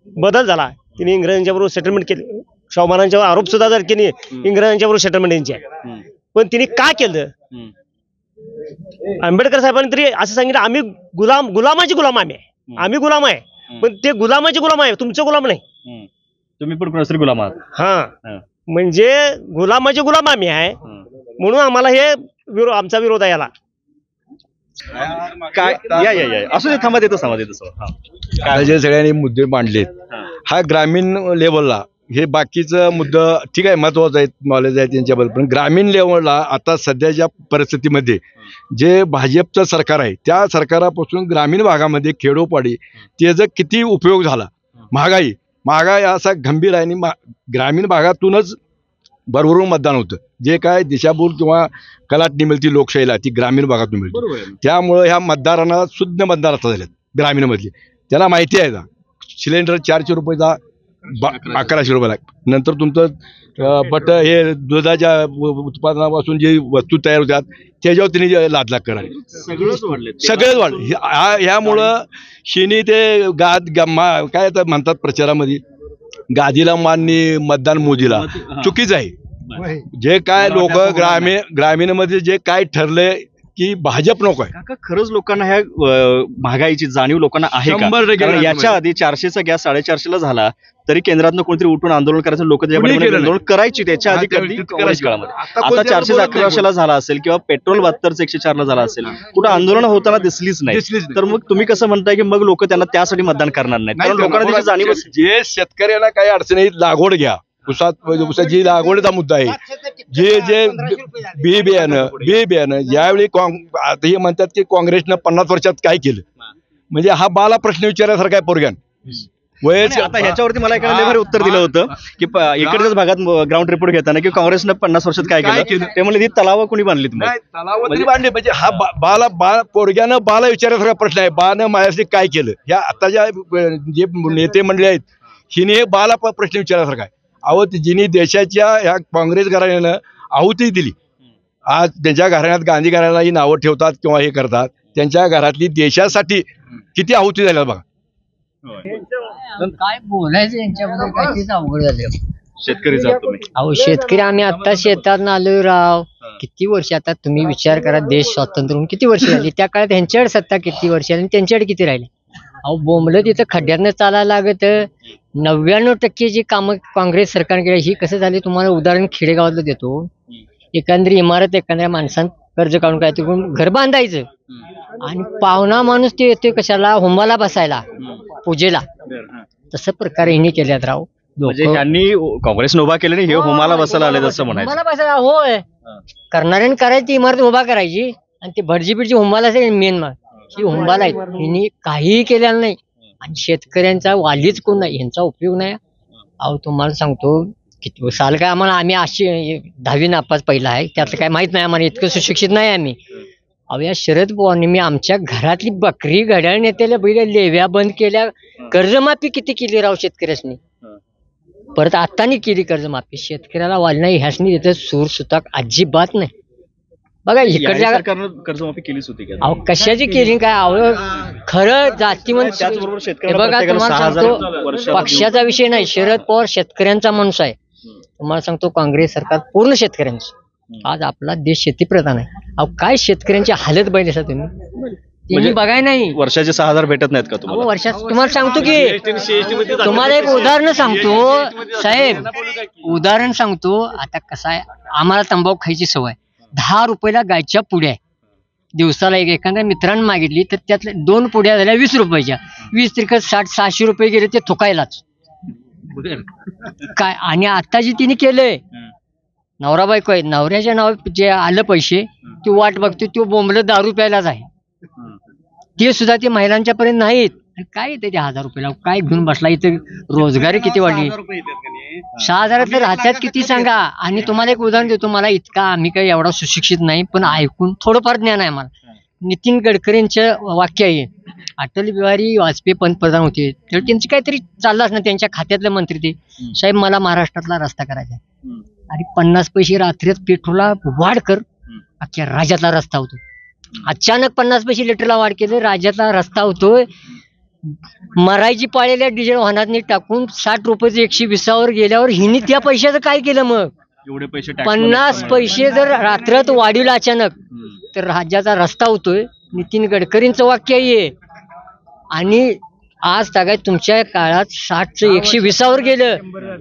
बदल झाला. तिने इंग्रजांच्या बरोबर सेटलमेंट केली. शाहू महाराजांच्यावर आरोप सुद्धा जर केली इंग्रजांच्या बरोबर सेटलमेंट यांची आहे, पण तिने काय केलं आंबेडकर साहेबांनी तरी असं सांगितलं, आम्ही गुलामाची गुलाम आम्ही गुलाम आहे, पण ते गुलामाचे गुलाम आहे, तुमचे गुलाम नाही. तुम्ही पण कोणाचा गुलाम आहात. हा, म्हणजे गुलामाचे गुलाम आम्ही आहे, म्हणून आम्हाला हे आमचा विरोध आहे याला. काय या असू दे, थांबा, देतो समाज देतो. जे सगळ्यांनी मुद्दे मांडलेत हा ग्रामीण लेवलला हे बाकीचं मुद्दा ठीक आहे, महत्वाचं आहे, नॉलेज आहे त्यांच्याबद्दल, पण ग्रामीण लेवलला आता सध्याच्या परिस्थितीमध्ये जे भाजपचं सरकार आहे त्या सरकारापासून ग्रामीण भागामध्ये खेडोपाडी त्याचा किती उपयोग झाला. महागाई असा गंभीर आहे आणि ग्रामीण भागातूनच भरभरून मतदान होतं. जे काय दिशाभूल किंवा कलाटणी मिळते लोकशाहीला ती ग्रामीण भागातून मिळते. त्यामुळं ह्या मतदारांना शुद्ध मतदार आता झालेत ग्रामीणमधले. त्याला माहिती आहे का सिलेंडर 400 रुपयाचा 1100 रुपयाला, नंतर तुमचं बट हे दुधाच्या उत्पादनापासून जे वस्तू तयार होतात त्याच्यावर त्यांनी लादलाग करावी. सगळेच वाढले. ह्यामुळं शिनी ते काय म्हणतात प्रचारामध्ये गादीला मानणी मतदान मोदीला चुकीचं आहे. जे काय लोक ग्रामीणमध्ये जे काय ठरलंय की भाजप नको आहे. काका खरंच लोकांना ह्या महागाईची जाणीव लोकांना आहे का? 100% कारण याच्या आधी 400चा गॅस 450ला झाला तरी केंद्रातनं कोणतरी उठून आंदोलन करायचं, लोक आंदोलन करायची त्याच्या आधी कधी काँग्रेस काळामध्ये. आता 400 1100ला झाला असेल किंवा पेट्रोल 72 104ला झाला असेल, कुठं आंदोलन होताना दिसलीच नाही. तर मग तुम्ही कसं म्हणताय की मग लोक त्यांना त्यासाठी मतदान करणार नाही? कारण लोकांना त्याची जाणीव. जे शेतकऱ्याला काही अडचणी लागवड घ्या, उसाची लागवडचा मुद्दा आहे. जे बी बियाणं ज्यावेळी आता हे म्हणतात की काँग्रेसनं 50 वर्षात काय केलं, म्हणजे हा बाला प्रश्न विचारण्यासारखा आहे पोरग्यान. आता ह्याच्यावरती मला एका लेव्हल उत्तर दिलं होतं की इकडच्याच भागात ग्राउंड रिपोर्ट घेताना की काँग्रेसनं 50 वर्षात काय केलं, ते म्हणले ती तलाव कोणी बांधली तलावरी बांधली. म्हणजे हा पोरग्यानं बाला विचारण्यासारखा प्रश्न आहे. बानं माझ्यासाठी काय केलं, ह्या आताच्या जे नेते मंडळी आहेत हिने बाला प्रश्न विचारण्यासारखा आहे. अहो जिने देशाच्या ह्या काँग्रेस घराण्यानं आहुती दिली, आज त्यांच्या घराण्यात गांधी घराण्यालाही नावं ठेवतात किंवा हे करतात, त्यांच्या घरातली देशासाठी किती आहुती झाल्या बघा. काय बोलायचं यांच्याबद्दल, काहीच अवघड झाले. शेतकरी अहो शेतकरी आम्ही आता शेतात आलोय राव. किती वर्ष आता तुम्ही विचार करा, देश स्वातंत्र्य होऊन किती वर्ष झाली, त्या काळात ह्यांच्याकडे सत्ता किती वर्ष आणि त्यांच्याकडे किती राहिले. अहो बोंबलं तिथं खड्ड्यातनं चालायला लागत. 99% जी कामं काँग्रेस सरकारने केली. ही कसं झाली तुम्हाला उदाहरण खेडेगावातलं देतो. एखादी इमारत एखाद्या माणसानं कर्ज काढून काय करून घर बांधायचं आणि पाहुणा माणूस ते येतोय कशाला, होमाला बसायला, पूजेला. तसं प्रकारे हिने केल्यात राव. म्हणजे यांनी काँग्रेसनं उभा केलं नाही, हे होमाला बसायला आले असं म्हणायचं. होमाला बसायला होय, करणाऱ्याने करायची इमारत उभा करायची आणि ते भटजी बिडजी होमाला मेन मग ही हुंबाला आहेत. हिने काहीही केलेलं नाही आणि शेतकऱ्यांचा वालीच कोण नाही, यांचा उपयोग नाही. अहो तुम्हाला सांगतो किती साल काय आम्हाला, आम्ही 10वी नापास पहिला आहे, त्यातलं काय माहित नाही आम्हाला, इतकं सुशिक्षित नाही आम्ही. अहो या शरद पवारांनी मी आमच्या घरातली बकरी घड्याळ नेत्याला बैल लेव्या बंद केल्या. कर्जमाफी किती केली राव शेतकऱ्यासनी, परत आत्तानी केली कर्जमाफी. शेतकऱ्याला वाली नाही, ह्यासनी तिथं सूर सुताक अजिबात नाही. बघा इकडच्या कर्जमाफी केलीच होती. अहो कशाची केली काय, अहो खरं जातीवंत. बघा तुम्हाला सांगतो पक्षाचा विषय नाही, शरद पवार शेतकऱ्यांचा माणूस आहे. तुम्हाला सांगतो काँग्रेस सरकार पूर्ण शेतकऱ्यांचं. आज आपला देश शेतीप्रधान आहे. अहो काय शेतकऱ्यांची हालत बघितली तुम्ही, बघाय नाही. वर्षाचे 6,000 भेटत नाहीत का तुम्हाला? वर्षात तुम्हाला सांगतो की तुम्हाला एक उदाहरण सांगतो साहेब, उदाहरण सांगतो. आता कसं आहे, आम्हाला तंबाखू खायची सवय. 10 रुपयाला गायच्या पुड्या दिवसाला एखाद्या मित्रांनी मागितली तर त्यातल्या 2 पुड्या झाल्या 20 रुपयाच्या. 20 त्रिक 60-600 रुपये गेले ते थुकायलाच काय. आणि आता जे तिने केलंय, नवरा बायको आहे, नवऱ्याच्या नाव जे आलं पैसे ते वाट बघतो, तो बोंबलं दारू प्यायलाच आहे. ते सुद्धा ते महिलांच्या पर्यंत नाहीत. काय येते ते 1000 रुपयाला, काय घेऊन बसला. इथं रोजगारी किती वाढली, 6,000 तर राहत्यात किती सांगा. आणि तुम्हाला एक उदाहरण देतो, मला इतका आम्ही काही एवढा सुशिक्षित नाही पण ऐकून थोडंफार ज्ञान आहे मला. नितीन गडकरींचं वाक्य आहे, अटल बिहारी वाजपेयी पंतप्रधान होते तर त्यांचं काहीतरी चाललं असणार, त्यांच्या खात्यातले मंत्री ते साहेब मला महाराष्ट्रातला रस्ता करायचा आहे आणि 50 पैसे रात्रीत पेट्रोलला वाढ कर, अख्ख्या राज्यातला रस्ता होतो. अचानक 50 पैसे लिटरला वाढ केले, राज्यातला रस्ता होतोय. मरायची पाळलेल्या डिझेल वाहनातनी टाकून 60 रुपयाचं 120वर गेल्यावर हिने त्या पैशाचं काय केलं मग? एवढे पैसे 50 पैसे जर रात्रात वाढीला अचानक तर राज्याचा रस्ता होतोय. नितीन गडकरींचं वाक्य आहे. आणि आज सगळ्यात तुमच्या काळात 60चं 120वर गेलं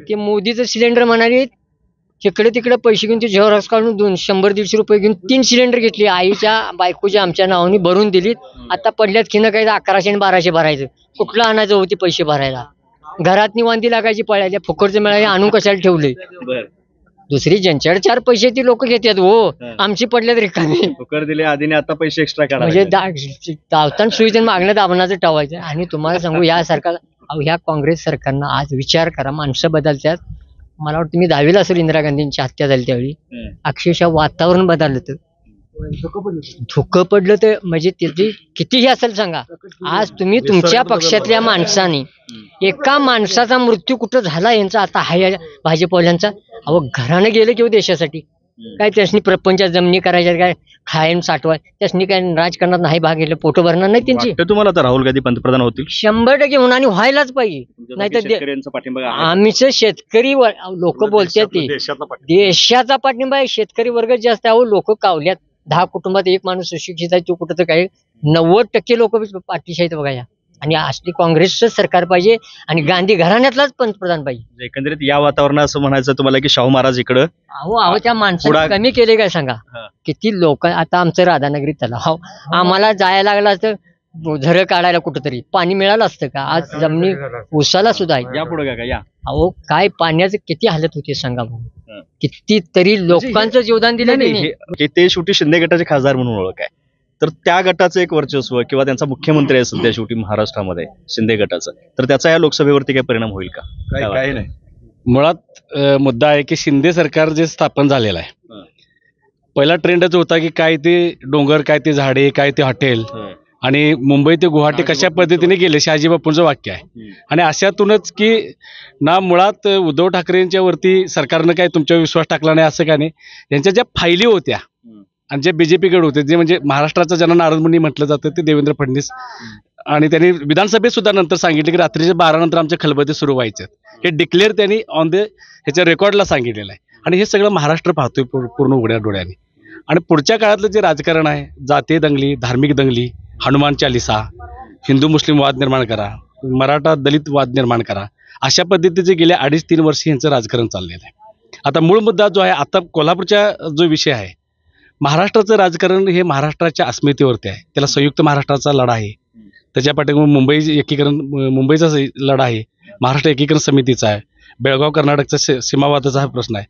की मोदीचं सिलेंडर म्हणाले तिकडे तिकडे पैसे घेऊन ते झेरॉक्स काढून 100-150 रुपये घेऊन 3 सिलेंडर घेतली. आईच्या बायकोच्या आमच्या नावाने भरून दिलीत. आता पडल्यात खिनं काही 1100 आणि 1200 भरायचं. कुठलं आणायचं होती पैसे भरायला? घरात निवांती लागायची पळायला. फुकटचं मिळाले आणून कशाला ठेवले? दुसरी ज्यांच्याकडे 4 पैसे ती लोक घेतात. हो, आमची पडल्यात रिकामी. फुकर दिले आधीने आता पैसे एक्स्ट्रा करा म्हणजे दावताना सुईचे मागणं दाबणाचं टावायचं. आणि तुम्हाला सांगू या सरकार ह्या काँग्रेस सरकारनं आज विचार करा. माणसं बदलतात. मला वाटतं मी 10वीला असेल इंदिरा गांधींची हत्या झाली त्यावेळी. अक्षरशः वातावरण बदललं तर धुकं पडलं तर म्हणजे त्याची कितीही असेल सांगा. आज तुम्ही तुमच्या पक्षातल्या माणसाने एका माणसाचा मृत्यू कुठं झाला यांचा आता हाय भाजपवाल्यांचा. अहो घरानं गेलं किंवा देशासाठी काय त्यासनी प्रपंच जमिनी करायच्या काय खायन साठवा त्यासनी काय राजकारणात नाही भाग घेतलं पोटं भरणार नाही त्यांची. वाटतं तुम्हाला तर राहुल गांधी पंतप्रधान होतील? 100% होऊन आणि व्हायलाच पाहिजे. नाहीतर शेतकऱ्यांचा पाठिंबा आहे. आम्हीच शेतकरी लोक बोलतात ते देशाचा पाठिंबा आहे. शेतकरी वर्ग जास्त आहे. लोक कावल्यात. 10 कुटुंबात एक माणूस सुशिक्षित आहे तो कुठं तर काही 90% लोक पाठीशी आहेत बघा या. आणि असली काँग्रेसचं सरकार पाहिजे आणि गांधी घराण्यातलाच पंतप्रधान पाहिजे. एकंदरीत या वातावरणात असं म्हणायचं तुम्हाला की शाहू महाराज इकडं अहो त्या माणसाने कमी केले काय सांगा? किती लोक आता आमचं राधानगरी तलाव आम्हाला जायला लागला तर झरं काढायला कुठंतरी पाणी मिळालं असतं का? आज जमिनी उसाला सुद्धा आहे. या पुढे का या अहो काय पाण्याचं किती हालत होते सांगा भाऊ. कितीतरी लोकांचं योगदान दिलं नाही. ते शेवटी शिंदे गटाचे खासदार म्हणून ओळख आहे. तर त्या गटाचं एक वर्चस्व किंवा त्यांचा मुख्यमंत्री आहे सध्या शेवटी महाराष्ट्रामध्ये शिंदे गटाचं, तर त्याचा या लोकसभेवरती काही परिणाम होईल का? काही नाही. मुळात मुद्दा आहे की शिंदे सरकार जे स्थापन झालेलं आहे पहिला ट्रेंडच होता की काय ते डोंगर काय ते झाडे काय ते हॉटेल आणि मुंबई ते गुवाहाटी कशा पद्धतीने गेले शहाजी बापूंचं वाक्य आहे. आणि अशातूनच की ना मुळात उद्धव ठाकरेंच्या वरती सरकारनं काय तुमच्यावर विश्वास टाकला नाही असं का नाही. यांच्या ज्या फायली होत्या आणि जे बीजेपीकडे होते जे म्हणजे महाराष्ट्राचं ज्यांना नारद मुनी म्हटलं जातं ते देवेंद्र फडणवीस आणि त्यांनी विधानसभेत सुद्धा नंतर सांगितले की रात्रीच्या 12 नंतर आमचे खलबते सुरू व्हायचे. हे डिक्लेअर त्यांनी ऑन द ह्याच्या रेकॉर्डला सांगितलेलं आहे. आणि हे सगळं महाराष्ट्र पाहतोय पूर्ण उघड्या डोळ्याने. आणि पुढच्या काळातलं जे राजकारण आहे जातीय दंगली धार्मिक दंगली हनुमान चालिसा हिंदू मुस्लिम वाद निर्माण करा मराठा दलित वाद निर्माण करा अशा पद्धतीचे गेल्या 2.5-3 वर्ष यांचं राजकारण चाललेलं आहे. आता मूळ मुद्दा जो आहे आता कोल्हापूरचा जो विषय आहे महाराष्ट्राचं राजकारण हे महाराष्ट्राच्या अस्मितेवरती आहे. त्याला संयुक्त महाराष्ट्राचा लढा आहे. त्याच्या पाठीमागे मुंबई एकीकरण मुंबईचा लढा आहे. महाराष्ट्र एकीकरण समितीचा आहे. बेळगाव कर्नाटकचा सीमावादाचा हा प्रश्न आहे.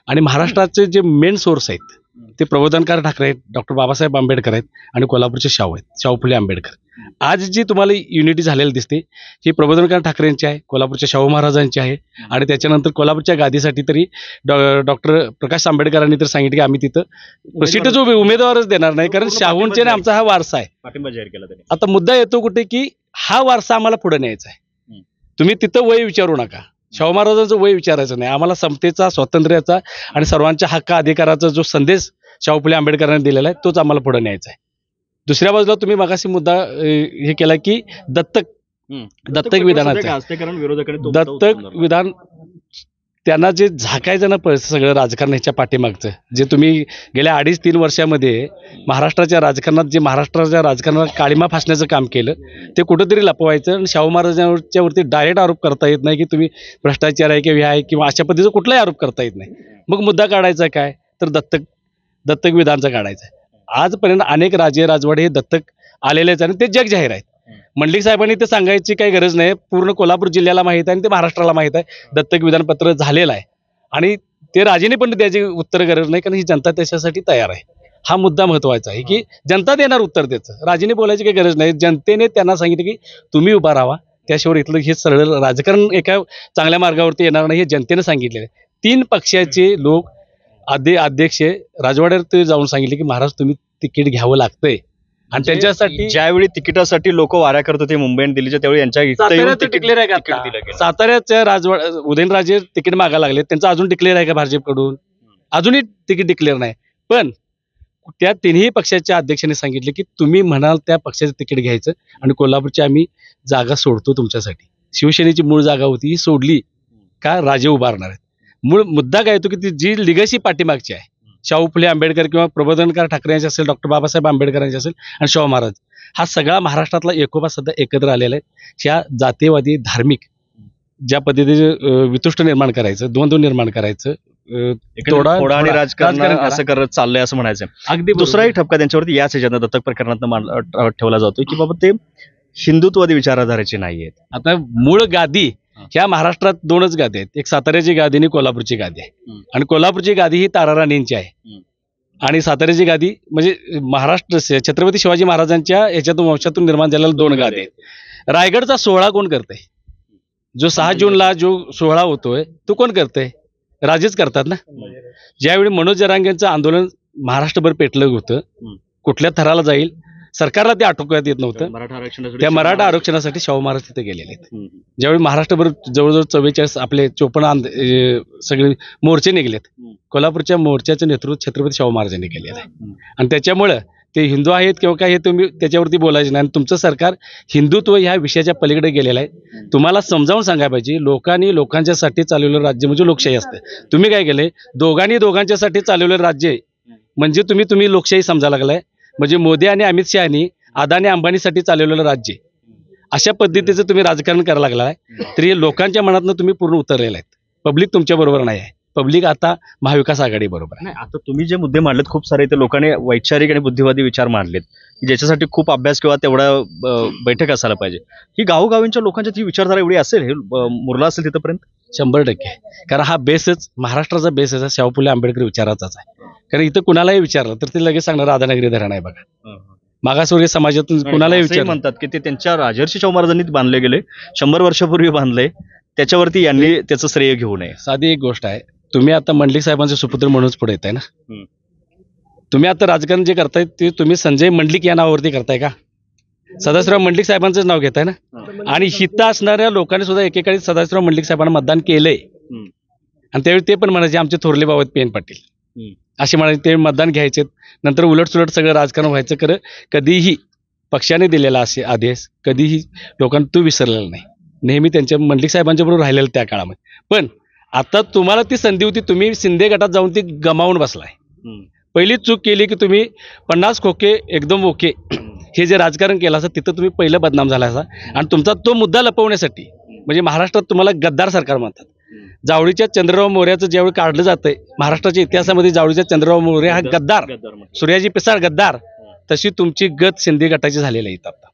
आणि महाराष्ट्राचे जे मेन सोर्स आहेत ते प्रबोधनकार ठाकरे आहेत डॉक्टर बाबासाहेब आंबेडकर आहेत आणि कोल्हापूरचे शाहू आहेत शाहू फुले आंबेडकर. आज जी तुम्हाला युनिटी झालेली दिसते ही प्रबोधनकार ठाकरेंची आहे कोल्हापूरच्या शाहू महाराजांची आहे. आणि त्याच्यानंतर कोल्हापूरच्या गादीसाठी तरी डॉक्टर प्रकाश आंबेडकरांनी तर सांगितलं की आम्ही तिथं सीट जो उमेदवारच देणार नाही कारण शाहूंचे आमचा हा वारसा आहे. पाठिंबा जाहीर केला त्यांनी. आता मुद्दा येतो कुठे की हा वारसा आम्हाला पुढे न्यायचा आहे. तुम्ही तिथं वय विचारू नका. शाहू महाराजांचं वय विचारायचं नाही. आम्हाला समतेचा स्वातंत्र्याचा आणि सर्वांच्या हक्क अधिकाराचा जो संदेश शाहू फुले आंबेडकरांनी दिलेला आहे तोच आम्हाला पुढे न्यायचा आहे. दुसऱ्या बाजूला तुम्ही मगाशी मुद्दा हे केला की दत्तक विधानाचा दत्तक विधान त्यांना जे झाकायचं ना सगळं राजकारण ह्याच्या पाठीमागचं जे तुम्ही गेल्या 2.5-3 वर्षामध्ये महाराष्ट्राच्या राजकारणात जे महाराष्ट्राच्या राजकारणात काळीमा फासण्याचं काम केलं ते कुठंतरी लपवायचं. आणि शाहू महाराजांच्या वरती डायरेक्ट आरोप करता येत नाही की तुम्ही भ्रष्टाचार आहे किंवा हे आहे किंवा अशा पद्धतीचा कुठलाही आरोप करता येत नाही. मग मुद्दा काढायचा काय तर दत्तक विधानचा काढायचा आहे. आजपर्यंत अनेक राजे राजवाडे हे दत्तक आलेलेच आणि ते जग जाहीर आहेत. मंडलिक साहेबांनी ते सांगायची काही गरज नाही. पूर्ण कोल्हापूर जिल्ह्याला माहीत आहे आणि ते महाराष्ट्राला माहीत आहे दत्तक विधानपत्र झालेलं आहे. आणि ते राजेने पण त्याची उत्तर गरज नाही कारण ही जनता त्याच्यासाठी तयार आहे. हा मुद्दा महत्वाचा आहे की जनता देणार उत्तर त्याचं राजेने बोलायची काही गरज नाही. जनतेने त्यांना सांगितलं की तुम्ही उभा राहा त्याशिवाय इथलं हे सरळ राजकारण एका चांगल्या मार्गावरती येणार नाही हे जनतेने सांगितलेलं आहे. 3 पक्षाचे लोक अध्यक्ष राजवाड्यावर जाऊन सांगितले की महाराज तुम्ही तिकीट घ्यावं लागतंय. आणि त्यांच्यासाठी ज्यावेळी तिकिटासाठी लोक वाऱ्या करत होते मुंबई आणि दिल्लीच्या त्यावेळी यांच्या डिक्लेअर आहे का साताऱ्याच्या उदयनराजे तिकीट मागायला लागले त्यांचं अजून डिक्लेअर आहे का भाजपकडून? अजूनही तिकीट डिक्लेअर नाही. पण त्या 3ही पक्षाच्या अध्यक्षांनी सांगितले की तुम्ही म्हणाल त्या पक्षाचं तिकीट घ्यायचं आणि कोल्हापूरची आम्ही जागा सोडतो तुमच्यासाठी. शिवसेनेची मूळ जागा होती ही सोडली का राजे उभारणार आहेत. मूळ मुद्दा काय येतो की ती जी लिगसी पाठीमागची आहे शाहू फुले आंबेडकर किंवा प्रबोधनकार ठाकरे यांचे असेल, डॉक्टर बाबासाहेब आंबेडकर यांचे असेल आणि शाहू महाराज, हा सगळा महाराष्ट्रातला एकोपा सध्या एकत्र आलेला आहे. ह्या जातीयवादी धार्मिक ज्या पद्धतीचे वितुष्ट निर्माण करायचं, द्वंद्व निर्माण करायचं, थोडा आणि राजकारण असं करत चाललंय असं म्हणायचं. अगदी दुसराही ठपका त्यांच्यावरती याच ह्याच्यानं दत्तक प्रकरणात ठेवला जातोय की बाबा ते हिंदुत्ववादी विचारधारेचे नाहीयेत. आता मूळ गादी ह्या महाराष्ट्रात दोनच गादी आहेत, एक साताऱ्याची गादी आणि कोल्हापूरची गादी आहे. आणि कोल्हापूरची गादी ही ताराराणींची आहे आणि साताऱ्याची गादी म्हणजे महाराष्ट्र छत्रपती शिवाजी महाराजांच्या याच्यातून वंशातून निर्माण झालेल्या 2 गादी आहेत. रायगडचा सोहळा कोण करतंय? जो 6 जूनला जो सोहळा होतोय तो कोण करतंय? राजेच करतात ना. ज्यावेळी मनोज जरांगेंचं आंदोलन महाराष्ट्रभर पेटलं होतं, कुठल्या थराला जाईल सरकारला ते आटोक्यात येत नव्हतं. त्या मराठा आरक्षणासाठी शाहू महाराज तिथे गेलेले आहेत. ज्यावेळी महाराष्ट्रभर जवळजवळ 44 आपले 54 सगळे मोर्चे निघलेत, कोल्हापूरच्या मोर्चाचं नेतृत्व छत्रपती शाहू महाराजांनी केलेलं आहे. आणि त्याच्यामुळं ते हिंदू आहेत किंवा काय हे तुम्ही त्याच्यावरती बोलायचे नाही. आणि तुमचं सरकार हिंदुत्व ह्या विषयाच्या पलीकडे गेलेलं आहे. तुम्हाला समजावून सांगायला पाहिजे, लोकांनी लोकांच्यासाठी चालवलेलं राज्य म्हणजे लोकशाही असते. तुम्ही काय केलंय? दोघांच्यासाठी चालवलेलं राज्य म्हणजे तुम्ही लोकशाही समजायला लागलाय. म्हणजे मोदी आणि अमित शहानी अदानी अंबानीसाठी चालवलेलं राज्य, अशा पद्धतीचं तुम्ही राजकारण करायला लागलाय. तरी लोकांच्या मनातनं तुम्ही पूर्ण उतरलेला आहेत. पब्लिक तुमच्या बरोबर नाही आहे. पब्लिक आता महाविकास आघाडी बरोबर आहे. आता तुम्ही जे मुद्दे मांडलेत खूप सारे, ते लोकांनी वैचारिक आणि बुद्धिवादी विचार मांडलेत की ज्याच्यासाठी खूप अभ्यास किंवा तेवढा बैठक असायला पाहिजे. ही गावोगावींच्या लोकांच्या ती विचारधारा एवढी असेल, हे मुरला असेल तिथपर्यंत? 100%. कारण हा बेसच महाराष्ट्राचा बेस आहे, शाहू फुले आंबेडकर विचाराचाच आहे. कारण इथं कुणालाही विचारलं तर ते लगेच सांगणार राधानगरी धरण आहे बघा. मागासवर्गीय समाजातून कुणालाही विचार म्हणतात की ते त्यांच्या राजर्षी शाहू महाराजांनी बांधले गेले, 100 वर्षापूर्वी बांधले, त्याच्यावरती यांनी त्याचं श्रेय घेऊ नये. साधी एक गोष्ट आहे, तुम्ही आता मंडलिक साहेबांचे सुपुत्र म्हणूनच पुढे येत आहे ना. तुम्ही आता राजकारण जे करताय ते तुम्ही संजय मंडलिक या नावावरती करताय का? सदाशिवराव मंडलिक साहेबांचंच नाव घेताय ना. आणि हित असणाऱ्या लोकांनी सुद्धा एकेकाळी सदाशिवराव मंडलिक साहेबांना मतदान केलंय. आणि त्यावेळी ते पण म्हणायचे आमचे थोरले भाऊ आहेत PN पाटील, असे म्हणायचे. ते मतदान घ्यायचे, नंतर उलटसुलट सगळं राजकारण व्हायचं. खरं कधीही पक्षाने दिलेला असे आदेश कधीही लोकांना तो विसरलेला नाही. नेहमी त्यांच्या मंडलिक साहेबांच्या बरोबर राहिलेलं त्या काळामध्ये. पण आता तुम्हाला ती संधी होती, तुम्ही शिंदे गटात जाऊन ती गमावून बसलाय. पहिली चूक केली की तुम्ही 50 खोके एकदम ओके हे जे राजकारण केलं असं तिथं तुम्ही पहिलं बदनाम झाला असा. आणि तुमचा तो मुद्दा लपवण्यासाठी म्हणजे महाराष्ट्रात तुम्हाला गद्दार सरकार म्हणतात. जावळीच्या चंद्रराव मोर्याचं ज्यावेळी काढलं जातंय महाराष्ट्राच्या इतिहासामध्ये, जावळीच्या चंद्रराव मोर्य हा गद्दार, सूर्याजी पिसाळ गद्दार, तशी तुमची गत शिंदे गटाची झालेली आहे आता.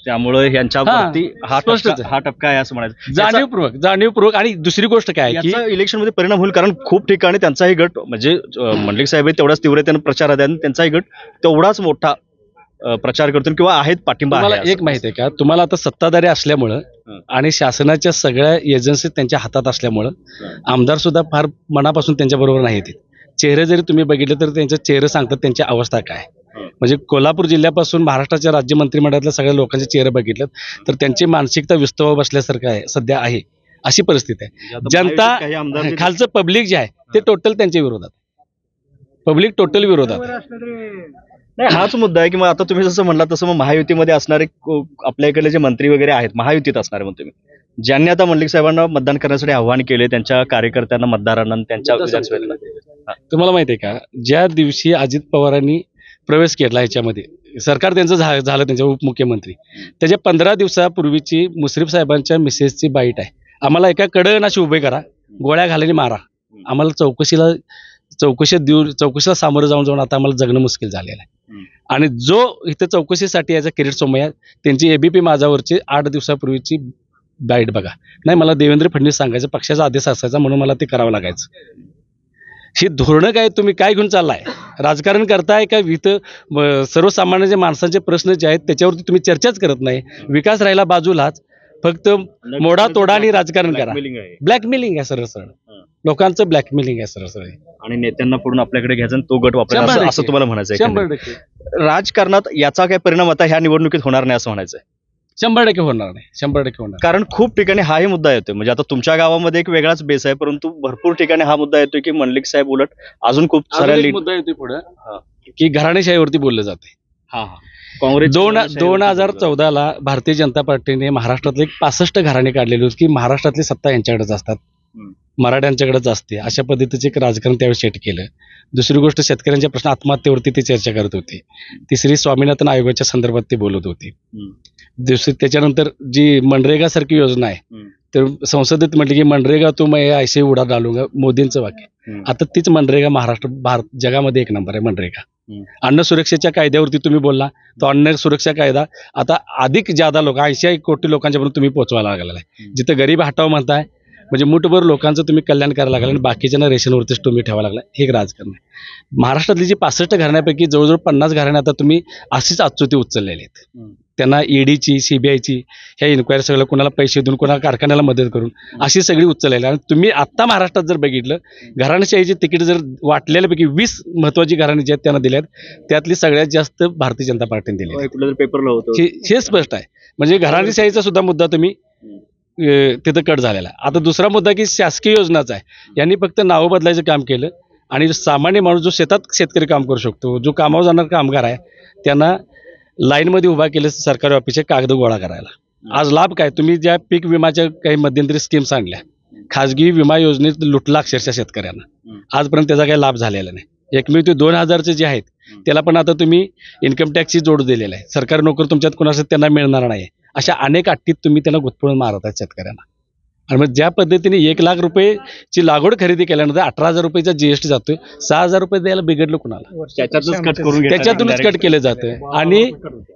त्यामुळे यांच्यावरती हा टपका आहे असं म्हणायचं. जाणीवपूर्वक. आणि दुसरी गोष्ट काय की इलेक्शन मध्ये परिणाम होईल, कारण खूप ठिकाणी त्यांचाही गट म्हणजे मंडलिक साहेब तेवढाच तीव्रतेनं प्रचारात आहे, त्यांचाही गट तेवढाच मोठा प्रचार करतो किंवा आहेत पाठिंबा. एक माहिती आहे का तुम्हाला, आता सत्ताधारी असल्यामुळं आणि शासनाच्या सगळ्या एजन्सी त्यांच्या हातात असल्यामुळं आमदार सुद्धा फार मनापासून त्यांच्या बरोबर नाही येतील. चेहरे जरी तुम्ही बघितले तर त्यांचे चेहरे सांगतात त्यांची अवस्था काय. म्हणजे कोल्हापूर जिल्ह्यापासून महाराष्ट्राच्या राज्य मंत्रिमंडळातल्या सगळ्या लोकांचे चेहरे बघितले तर त्यांची मानसिकता विस्तव बसल्यासारखं आहे सध्या आहे, अशी परिस्थिती आहे. जनता खालचं पब्लिक जे आहे ते टोटल त्यांच्या विरोधात, पब्लिक टोटल विरोधात. नाही, हाच मुद्दा आहे की मग आता तुम्ही जसं म्हणला तसं मग महायुतीमध्ये असणारे आपल्या इकडे जे मंत्री वगैरे आहेत महायुतीत असणारे म्हणतो मी, ज्यांनी आता मंडलिक साहेबांना मतदान करण्यासाठी आव्हान केले त्यांच्या कार्यकर्त्यांना, मतदारांना, त्यांच्या तुम्हाला माहिती आहे का, ज्या दिवशी अजित पवारांनी प्रवेश केला ह्याच्यामध्ये, सरकार त्यांचं झालं त्यांच्या उपमुख्यमंत्री, त्याच्या 15 दिवसापूर्वीची मुश्रीफ साहेबांच्या मिसेसची बाईट आहे. आम्हाला एका कडनाशी उभे करा, गोळ्या घालायला मारा, आम्हाला चौकशीला सामोरं जाऊन आता आम्हाला जगणं मुश्किल झालेलं आहे. आणि जो इथं चौकशीसाठी याचा किरीट सोमय्या, त्यांची ABP माझावरची 8 दिवसापूर्वीची बाईट बघा. नाही, मला देवेंद्र फडणवीस सांगायचं, पक्षाचा आदेश असायचा म्हणून मला ते करावं लागायचं. ही धोरणं काय, तुम्ही काय घेऊन चाललाय? राजकारण करताय का? इथं सर्वसामान्य जे माणसांचे प्रश्न जे आहेत त्याच्यावरती तुम्ही चर्चाच करत नाही. विकास राहिला बाजूलाच, फक्त मोडा तोडा आणि राजकारण करा. ब्लॅकमेलिंग आहे सरळ, लोकांचं ब्लॅकमेलिंग आहे सरळ. आणि नेत्यांना पूर्ण आपल्याकडे घ्यायचा तो गट वापरायचा असं तुम्हाला म्हणायचं आहे? 100% राजकारणात याचा काय परिणाम आता ह्या निवडणुकीत होणार नाही असं म्हणायचं आहे? 100% होणार नाही, 100% होणार. कारण खूप ठिकाणी हाही मुद्दा येतोय, म्हणजे आता तुमच्या गावामध्ये एक वेगळाच बेस आहे, परंतु भरपूर ठिकाणी हा मुद्दा येतोय की मंडलिक साहेब उलट अजून खूप साऱ्या मुद्दा येतोय पुढे की घराणेशाहीवरती बोललं जाते. काँग्रेस 2014ला भारतीय जनता पार्टीने महाराष्ट्रातले 65 घराणे काढलेले होते की महाराष्ट्रातली सत्ता यांच्याकडेच असतात. मराठ्यांच्याकडेच असते, अशा पद्धतीचे एक राजकारण त्यावेळी सेट केलं. दुसरी गोष्ट, शेतकऱ्यांच्या प्रश्न आत्महत्येवरती ते चर्चा करत होते. तिसरी, स्वामीनाथन आयोगाच्या संदर्भात ते बोलत होते. दुसरी, त्याच्यानंतर जी मनरेगा सारखी योजना आहे, तर संसदेत म्हटलं की मनरेगा तो मैं ऐसे उडा डालूंगा, मोदींचं वाक्य. आता तीच मनरेगा भारत जगामध्ये एक नंबर आहे मनरेगा. अन्न सुरक्षेच्या कायद्यावरती तुम्ही बोलला, तो अन्न सुरक्षा कायदा आता अधिक ज्यादा लोक 80 कोटी लोकांच्यापर्यंत तुम्ही पोहोचवायला लागलेला आहे. जिथं गरीब हटाव म्हणताय, म्हणजे मुठभर लोकांचं तुम्ही कल्याण करायला लागला आणि बाकीच्यांना रेशनवरतीच तुम्ही ठेवायला लागला. हे एक राजकारण आहे. महाराष्ट्रातली जी 65 घराण्यापैकी जवळजवळ 50 घराणे आता तुम्ही अशीच अच्युती उचललेले आहेत. त्यांना ईडीची, सीबीआयची ह्या इन्क्वायरी सगळं कोणाला पैसे देऊन, कोणाला कारखान्याला मदत करून अशी सगळी उचललेली. आणि तुम्ही आत्ता महाराष्ट्रात जर बघितलं, घराणेशाहीची तिकीट जर वाटलेल्यापैकी 20 महत्वाची घराणे जी आहेत त्यांना दिल्यात, त्यातली सगळ्यात जास्त भारतीय जनता पार्टीने दिली. कुठलं पेपरला होतं हे स्पष्ट आहे. म्हणजे घराणेशाहीचा सुद्धा मुद्दा तुम्ही तिथं कट झालेला आहे. आता दुसरा मुद्दा की शासकीय योजनाचा आहे. यांनी फक्त नावं बदलायचं काम केलं आणि सामान्य माणूस जो शेतात शेतकरी काम करू शकतो, जो कामावर जाणार कामगार आहे, त्यांना लाईनमध्ये उभा केलं सरकारी ऑफिसचे कागद गोळा करायला. आज लाभ काय, तुम्ही ज्या पीक विमाच्या काही मध्यंतरी स्कीम्स आणल्या, खाजगी विमा योजनेत लुटला अक्षरशः शेतकऱ्यांना. आजपर्यंत त्याचा काही लाभ झालेला नाही. एकमेव ते 2000 जे आहेत त्याला पण आता तुम्ही इन्कम टॅक्सची जोड दिलेला आहे. सरकारी नोकरी तुमच्यात कोणाचं त्यांना मिळणार नाही. अशा अनेक अट्टीत तुम्ही त्यांना गुंतवून मारत आहेत शेतकऱ्यांना. आणि मग ज्या पद्धतीने 1 लाख रुपयेची लागवड खरेदी केल्यानंतर 18,000 रुपयेचा जीएसटी जातोय, 6,000 रुपये द्यायला बिघडलं कुणाला? त्याच्यातूनच कट केलं जातं. आणि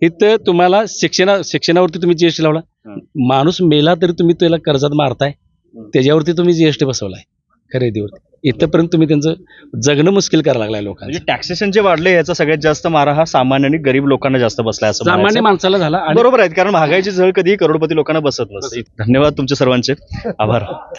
इथं तुम्हाला शिक्षणावरती तुम्ही जीएसटी लावला, माणूस मेला तरी तुम्ही त्याला कर्जात मारताय, त्याच्यावरती तुम्ही जीएसटी बसवलाय खरेदीवरती. इथंपर्यंत तुम्ही त्यांचं जगणं मुश्किल करायला लागलाय लोकांना. म्हणजे टॅक्सेशन जे वाढले याचा सगळ्यात जास्त मारा हा सामान्य आणि गरीब लोकांना जास्त बसलाय असं सामान्य माणसाला झाला. बरोबर आहे, कारण महागाईची झळ कधी करोडपती लोकांना बसत नसते. धन्यवाद तुमचे सर्वांचे, आभार.